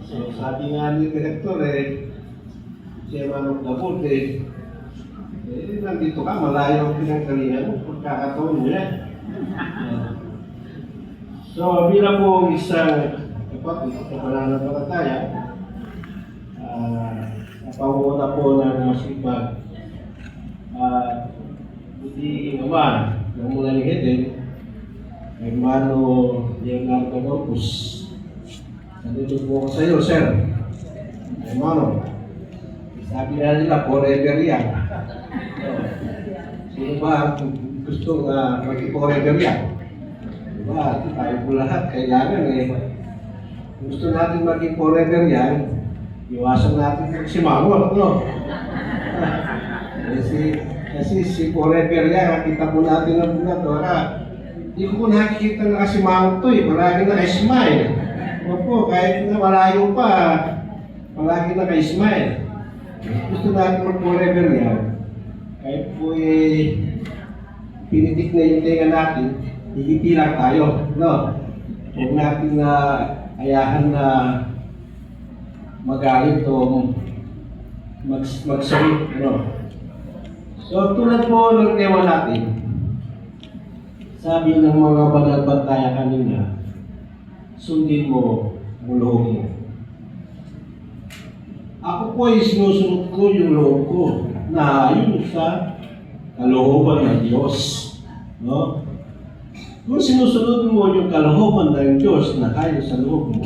So sabi nga ni Direktor siya manong gabot nandito ka, malayo ang pinanggalingan mo, pagkakataon niya. So bilang po isang pananampalataya, napanguna po ng masipag hindi naman ng mula ni Hedel, Hermano Leonardo Corpus. Nandito po ako sa iyo, sir. Hermano, sabi na nila, forever yan. Sino ba gusto mag-forever yan? Diba? Tayo po lahat, kailangan gusto natin maging forever yan, iwasan natin si Mamo, no? Kasi si forever yan, nakita po natin ang bulat, hindi ko nakikita na kasi Mamo to palagi naka-smile. Opo, kahit na malayo pa, palagi naka-smile. Gusto natin mag-forever yan. Kahit po pinitik na yung tenga natin, higiti lang tayo, no? Huwag natin ayahan na magalit o magsawit, no? So, tulad po ng tema natin, sabi ng mga banagbantaya kanina, sundin mo ang loob mo. Ako po ay sinusunod ko yung loob ko na ayon sa kalooban ng Diyos. No? Kung sinusunod mo yung kalooban ng Diyos na ayon sa loob mo,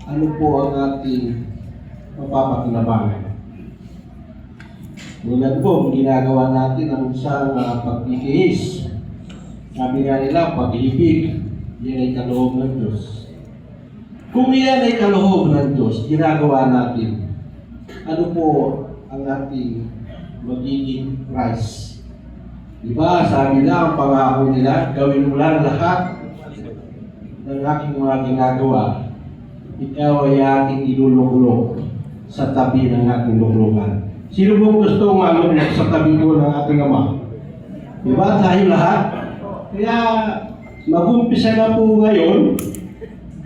ano po ang ating mapapakinabangan? Tulad po, ginagawa natin ang isang pagtitiis. Sabi nga nila, pag-ibig, yan ay kaloob ng Diyos. Kung yan ay kaloob ng Diyos, ginagawa natin, ano po ang ating magiging price? Diba, sabi na, ang pangako nila, gawin mo lang lahat ng aking mga ginagawa, ikaw ay aking ilulukulok sa tabi ng ating lukulukan. Sino pong gusto malulok sa tabi po ng ating Ama? Diba, tayo lahat? Kaya, mag-umpisa na po ngayon,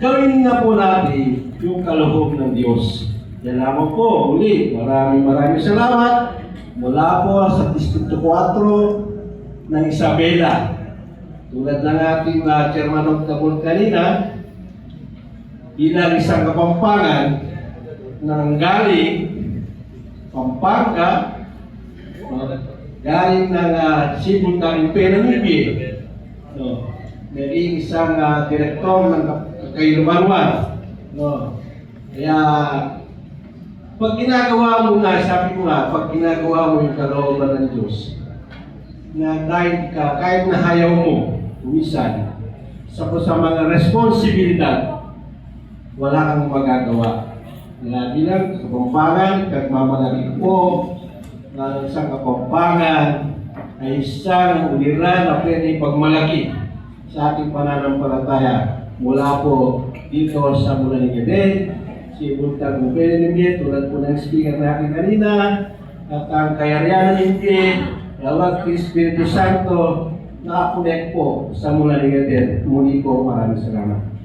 gawin na po natin yung kaloob ng Diyos. Yan lamang po, uli, maraming salamat mula po sa Distrito 4 ng Isabela. Tulad ng ating chairman of the board kanina, bilang isang Kapampangan ng galing Pampanga, galing ng Cebu ng Penanibie, naging isang direktor ng Kailumanwan. Kaya, pag ginagawa mo na, sabi ko nga, pag ginagawa mo yung kalooban ng Diyos, na kahit na hayaw mo, umisan, sa mga responsibilidad, wala kang magagawa. Kaya bilang Kapampangan, kagmamalaki po, na isang Kapampangan, ay isang uliran na pwede pagmalaki sa ating pananampalataya. Mula po dito sa Mula ni Gadel, si Buntag Penanibie, tulad po ng speaker natin kanina, at ang Kayarianan Hindi, Yawag Espiritu Santo, nakakunek po sa Mula ni Gadel. Muli po, maraming salamat.